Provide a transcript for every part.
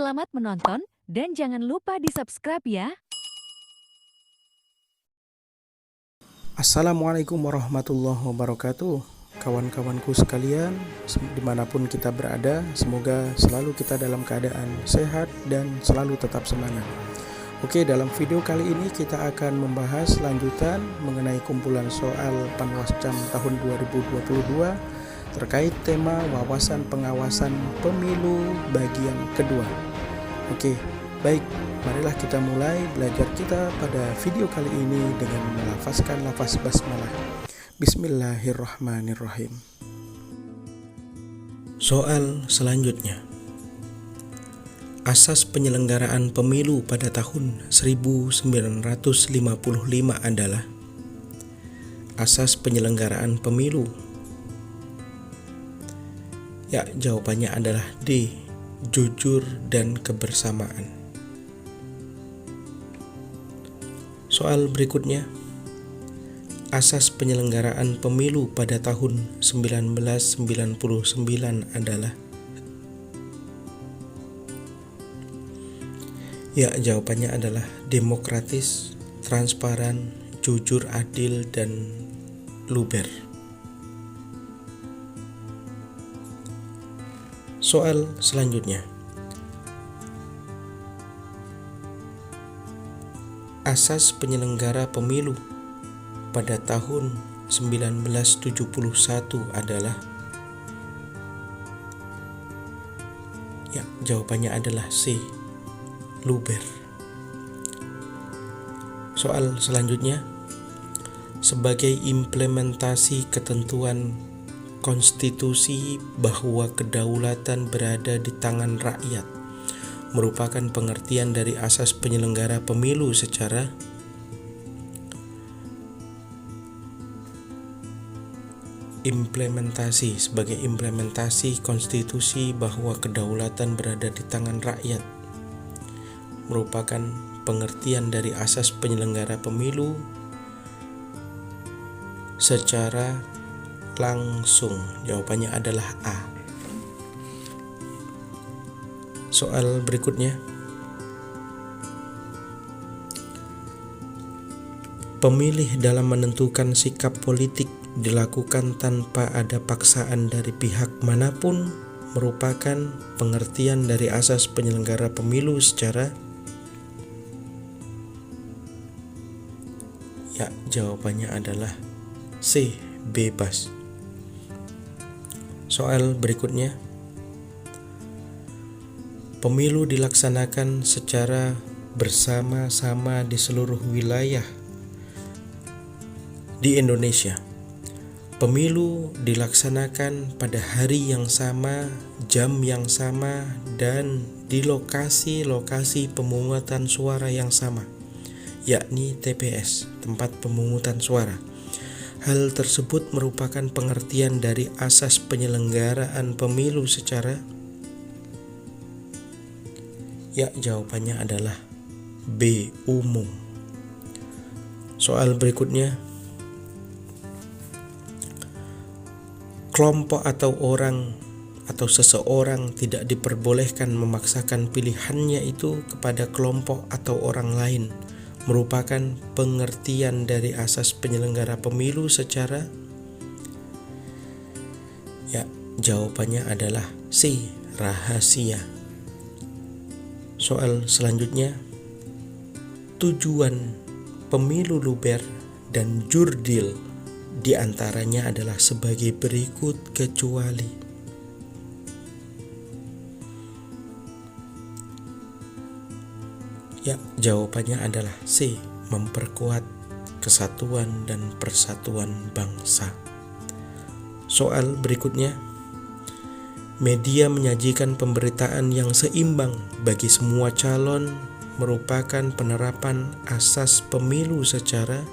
Selamat menonton dan jangan lupa di-subscribe ya. Assalamualaikum warahmatullahi wabarakatuh. Kawan-kawanku sekalian, dimanapun kita berada, semoga selalu kita dalam keadaan sehat dan selalu tetap semangat. Oke, dalam video kali ini kita akan membahas lanjutan mengenai kumpulan soal Panwascam tahun 2022 terkait tema wawasan pengawasan pemilu bagian kedua. Oke, baik, marilah kita mulai belajar kita pada video kali ini dengan melafazkan lafaz basmalah. Bismillahirrahmanirrahim. Soal selanjutnya. Asas penyelenggaraan pemilu pada tahun 1955 adalah asas penyelenggaraan pemilu. Ya, jawabannya adalah D, jujur dan kebersamaan. Soal berikutnya. Asas penyelenggaraan pemilu pada tahun 1999 adalah, ya, jawabannya adalah demokratis, transparan, jujur, adil, dan luber. Soal selanjutnya. Asas penyelenggara pemilu pada tahun 1971 adalah, ya, jawabannya adalah C, luber. Soal selanjutnya. Sebagai implementasi ketentuan konstitusi bahwa kedaulatan berada di tangan rakyat merupakan pengertian dari asas penyelenggara pemilu secara implementasi. Sebagai implementasi konstitusi bahwa kedaulatan berada di tangan rakyat merupakan pengertian dari asas penyelenggara pemilu secara langsung. Jawabannya adalah A. Soal berikutnya. Pemilih dalam menentukan sikap politik dilakukan tanpa ada paksaan dari pihak manapun merupakan pengertian dari asas penyelenggara pemilu secara, ya, jawabannya adalah C, bebas. Soal berikutnya. Pemilu dilaksanakan secara bersama-sama di seluruh wilayah di Indonesia. Pemilu dilaksanakan pada hari yang sama, jam yang sama, dan di lokasi-lokasi pemungutan suara yang sama, yakni TPS, tempat pemungutan suara. Hal tersebut merupakan pengertian dari asas penyelenggaraan pemilu secara, ya, jawabannya adalah B, umum. Soal berikutnya. Kelompok atau orang atau seseorang tidak diperbolehkan memaksakan pilihannya itu kepada kelompok atau orang lain merupakan pengertian dari asas penyelenggara pemilu secara, ya, jawabannya adalah C, rahasia. Soal selanjutnya. Tujuan pemilu luber dan jurdil diantaranya adalah sebagai berikut kecuali, ya, jawabannya adalah C, memperkuat kesatuan dan persatuan bangsa. Soal berikutnya. Media menyajikan pemberitaan yang seimbang bagi semua calon merupakan penerapan asas pemilu secara,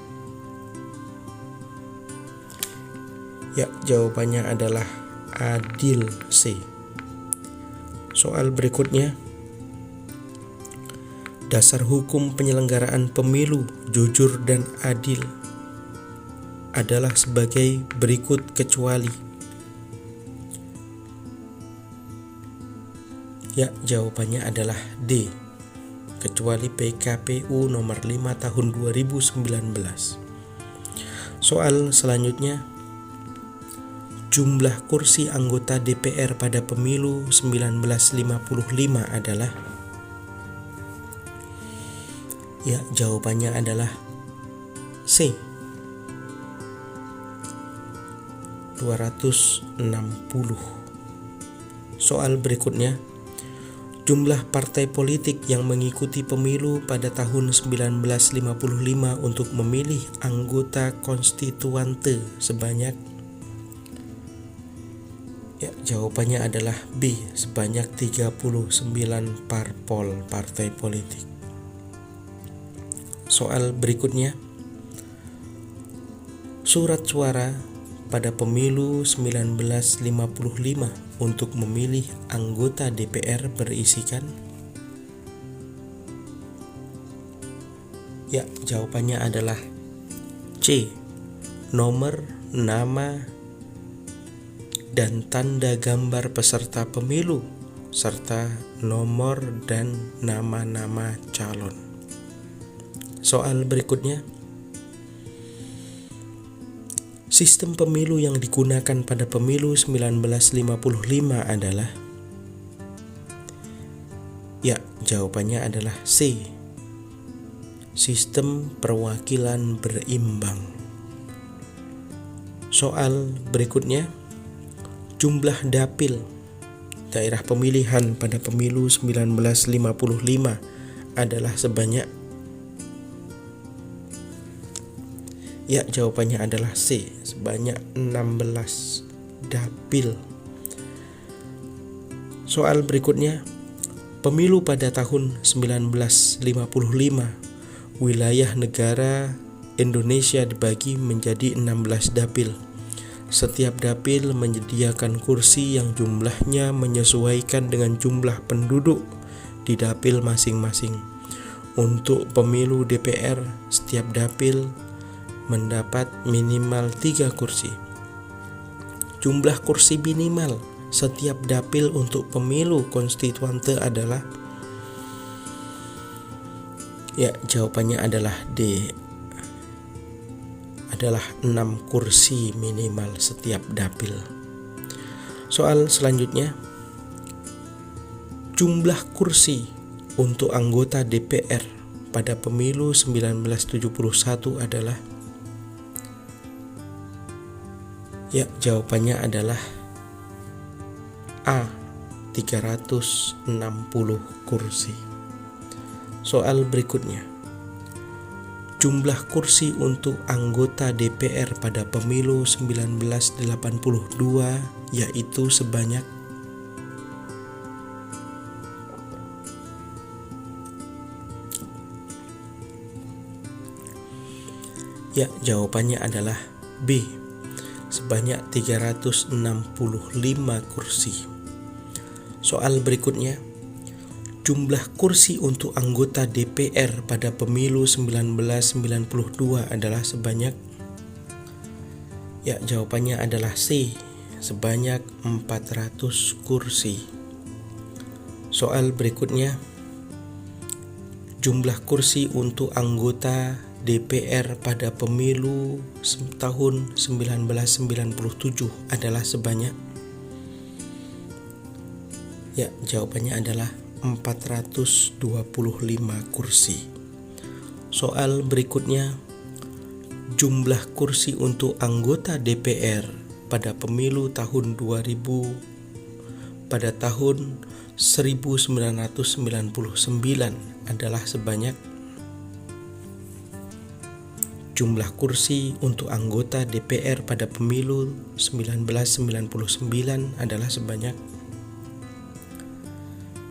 ya, jawabannya adalah adil, C. Soal berikutnya. Dasar hukum penyelenggaraan pemilu jujur dan adil adalah sebagai berikut kecuali, Ya, jawabannya adalah D, kecuali PKPU nomor 5 tahun 2019. Soal selanjutnya, jumlah kursi anggota DPR pada pemilu 1955 adalah? Ya, jawabannya adalah C, 260. Soal berikutnya, jumlah partai politik yang mengikuti pemilu pada tahun 1955 untuk memilih anggota konstituante sebanyak? Ya, jawabannya adalah B, sebanyak 39 parpol partai politik. Soal berikutnya, surat suara pada pemilu 1955 untuk memilih anggota DPR berisikan? Ya, jawabannya adalah C, nomor, nama, dan tanda gambar peserta pemilu, serta nomor dan nama-nama calon. Soal berikutnya, sistem pemilu yang digunakan pada pemilu 1955 adalah? Ya, jawabannya adalah C, sistem perwakilan berimbang. Soal berikutnya, jumlah dapil daerah pemilihan pada pemilu 1955 adalah sebanyak? Ya, jawabannya adalah C, sebanyak 16 dapil. Soal berikutnya, pemilu pada tahun 1955, wilayah negara Indonesia dibagi menjadi 16 dapil. Setiap dapil menyediakan kursi yang jumlahnya menyesuaikan dengan jumlah penduduk di dapil masing-masing. Untuk pemilu DPR, setiap dapil mendapat minimal 3 kursi. Jumlah kursi minimal setiap dapil untuk pemilu konstituante adalah? Ya, jawabannya adalah D, adalah 6 kursi minimal setiap dapil. Soal selanjutnya, jumlah kursi untuk anggota DPR pada pemilu 1971 adalah? Ya, jawabannya adalah A, 360 kursi. Soal berikutnya, jumlah kursi untuk anggota DPR pada pemilu 1982 yaitu sebanyak? Ya, jawabannya adalah B, sebanyak 365 kursi. Soal berikutnya, jumlah kursi untuk anggota DPR pada pemilu 1992 adalah sebanyak? Ya, jawabannya adalah C, sebanyak 400 kursi. Soal berikutnya, jumlah kursi untuk anggota DPR pada pemilu tahun 1997 adalah sebanyak? Ya, jawabannya adalah 425 kursi. Soal berikutnya, jumlah kursi untuk anggota DPR pada pemilu tahun 2000 pada tahun 1999 adalah sebanyak? Jumlah kursi untuk anggota DPR pada pemilu 1999 adalah sebanyak?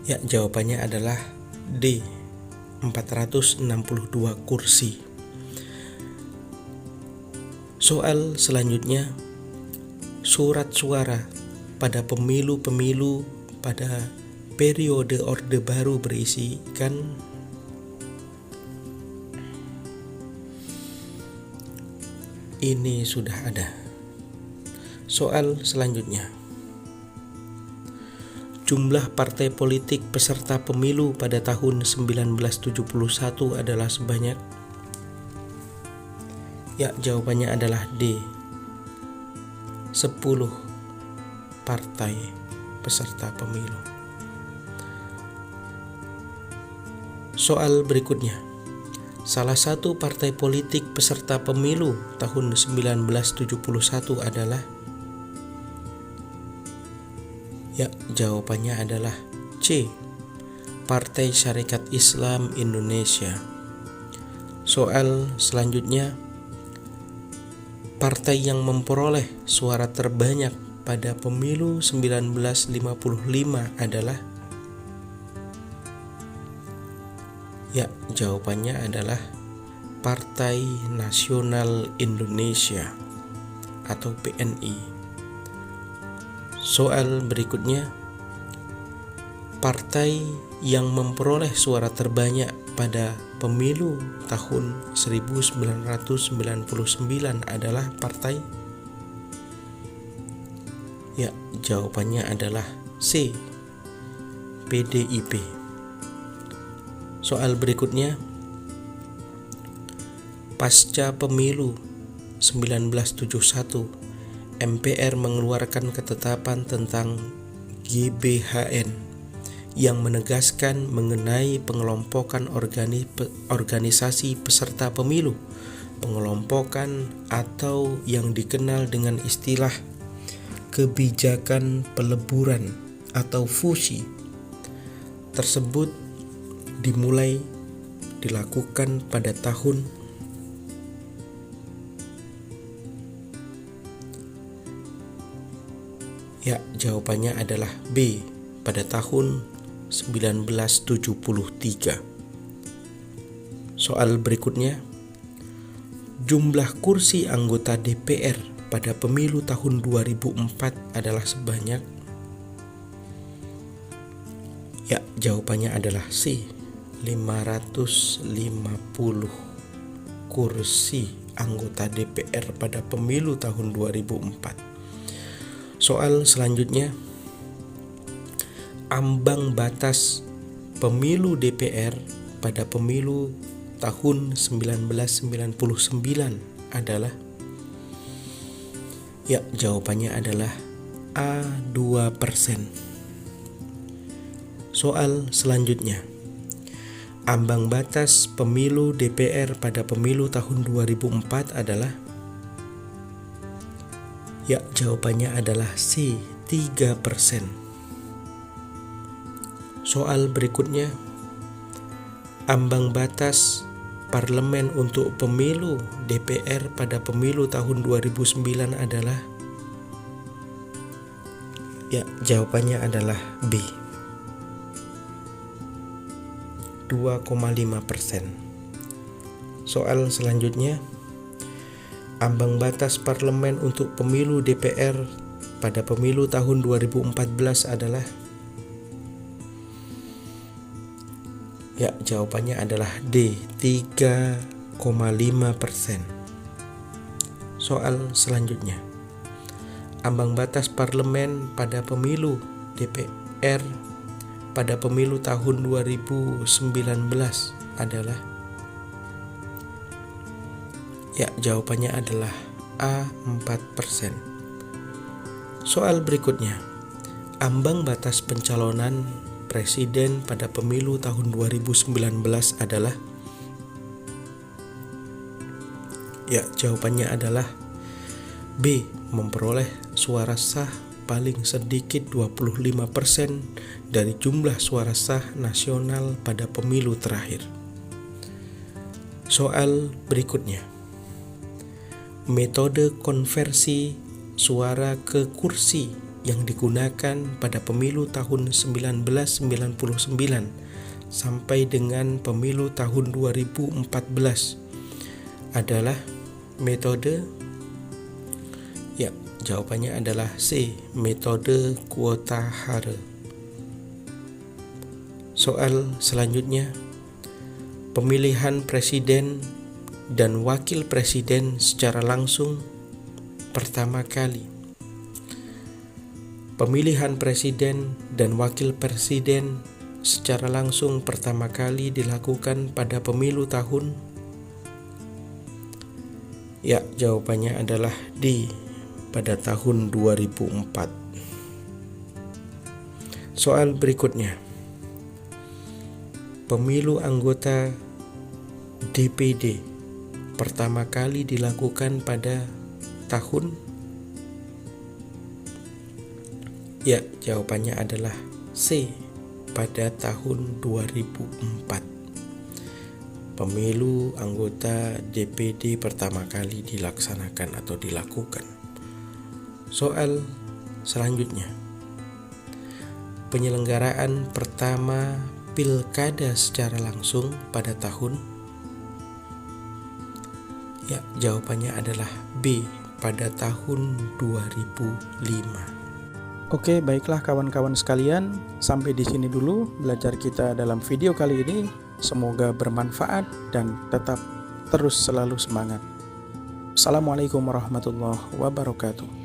Ya, jawabannya adalah D, 462 kursi. Soal selanjutnya, surat suara pada pemilu-pemilu pada periode Orde Baru berisikan? Ini sudah ada. Soal selanjutnya, Jumlah partai politik peserta pemilu pada tahun 1971 adalah sebanyak? Ya, jawabannya adalah D. 10 partai peserta pemilu. Soal berikutnya. Salah satu partai politik peserta pemilu tahun 1971 adalah? Ya, jawabannya adalah C. Partai Syarikat Islam Indonesia. Soal selanjutnya. Partai yang memperoleh suara terbanyak pada pemilu 1955 adalah? Ya, jawabannya adalah Partai Nasional Indonesia atau PNI. Soal berikutnya. Partai yang memperoleh suara terbanyak pada pemilu tahun 1999 adalah partai? Ya, jawabannya adalah C. PDIP. Soal berikutnya. Pasca pemilu 1971, MPR mengeluarkan ketetapan tentang GBHN yang menegaskan mengenai pengelompokan organisasi peserta pemilu, pengelompokan atau yang dikenal dengan istilah kebijakan peleburan atau fusi tersebut dimulai dilakukan pada tahun Ya, jawabannya adalah B. Pada tahun 1973. Soal berikutnya. Jumlah kursi anggota DPR pada pemilu tahun 2004 adalah sebanyak? Ya, jawabannya adalah C. 550 kursi anggota DPR pada pemilu tahun 2004. Soal selanjutnya. Ambang batas pemilu DPR pada pemilu tahun 1999 adalah? Ya, jawabannya adalah A. 2%. Soal selanjutnya. Ambang batas pemilu DPR pada pemilu tahun 2004 adalah? Ya, jawabannya adalah C. 3%. Soal berikutnya. Ambang batas parlemen untuk pemilu DPR pada pemilu tahun 2009 adalah? Ya, jawabannya adalah B. 2,5%. Soal selanjutnya. Ambang batas parlemen untuk pemilu DPR pada pemilu tahun 2014 adalah? Ya, jawabannya adalah D. 3,5%. Soal selanjutnya. Ambang batas parlemen pada pemilu DPR pada pemilu tahun 2019 adalah? Ya, jawabannya adalah A. 4%. Soal berikutnya. Ambang batas pencalonan presiden pada pemilu tahun 2019 adalah? Ya, jawabannya adalah B. Memperoleh suara sah paling sedikit 25% dari jumlah suara sah nasional pada pemilu terakhir. Soal berikutnya. Metode konversi suara ke kursi yang digunakan pada pemilu tahun 1999 sampai dengan pemilu tahun 2014 adalah metode? Ya, jawabannya adalah C. Metode kuota hara. Soal selanjutnya. Pemilihan presiden dan wakil presiden secara langsung pertama kali Pemilihan presiden dan wakil presiden secara langsung pertama kali dilakukan pada pemilu tahun? Ya, jawabannya adalah D, pada tahun 2004. Soal berikutnya. Pemilu anggota DPD pertama kali dilakukan pada tahun? Ya, jawabannya adalah C, pada tahun 2004. Pemilu anggota DPD pertama kali dilaksanakan atau dilakukan. Soal selanjutnya. Penyelenggaraan pertama pilkada secara langsung pada tahun? Ya, jawabannya adalah B, pada tahun 2005. Oke, baiklah kawan-kawan sekalian, sampai di sini dulu belajar kita dalam video kali ini. Semoga bermanfaat dan tetap terus selalu semangat. Assalamualaikum warahmatullahi wabarakatuh.